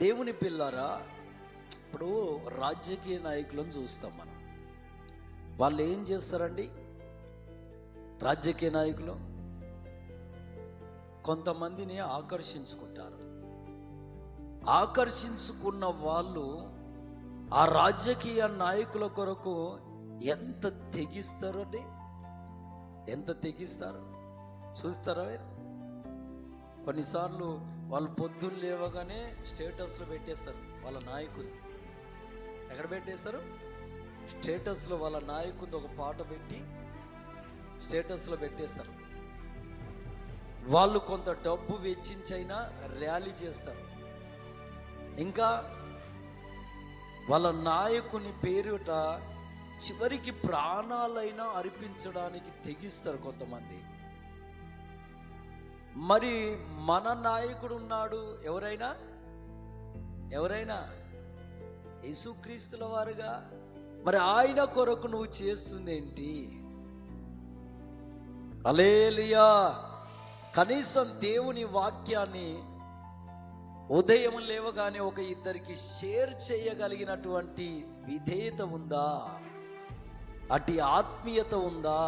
దేవుని పిల్లారా, ఇప్పుడు రాజకీయ నాయకులను చూస్తాం మనం. వాళ్ళు ఏం చేస్తారండి? రాజకీయ నాయకులు కొంతమందిని ఆకర్షించుకుంటారు. ఆకర్షించుకున్న వాళ్ళు ఆ రాజకీయ నాయకుల కొరకు ఎంత తెగిస్తారు అండి, ఎంత తెగిస్తారు చూస్తారా? కొన్నిసార్లు వాళ్ళు పొద్దున్న లేవగానే స్టేటస్లో పెట్టేస్తారు వాళ్ళ నాయకుడు. ఎక్కడ పెట్టేస్తారు? స్టేటస్లో వాళ్ళ నాయకుడు ఒక పాట పెట్టి స్టేటస్లో పెట్టేస్తారు. వాళ్ళు కొంత డబ్బు వెచ్చించైనా ర్యాలీ చేస్తారు. ఇంకా వాళ్ళ నాయకుని పేరుట చివరికి ప్రాణాలైనా అర్పించడానికి తెగిస్తారు కొంతమంది. మరి మన నాయకుడు ఉన్నాడు, ఎవరైనా యేసుక్రీస్తుల వారుగా. మరి ఆయన కొరకు నువ్వు చేస్తుంది ఏంటి? హల్లెలూయా. కనీసం దేవుని వాక్యాన్ని ఉదయం లేవగానే ఒక ఇద్దరికి షేర్ చేయగలిగినటువంటి విధేయత ఉందా? అటు ఆత్మీయత ఉందా?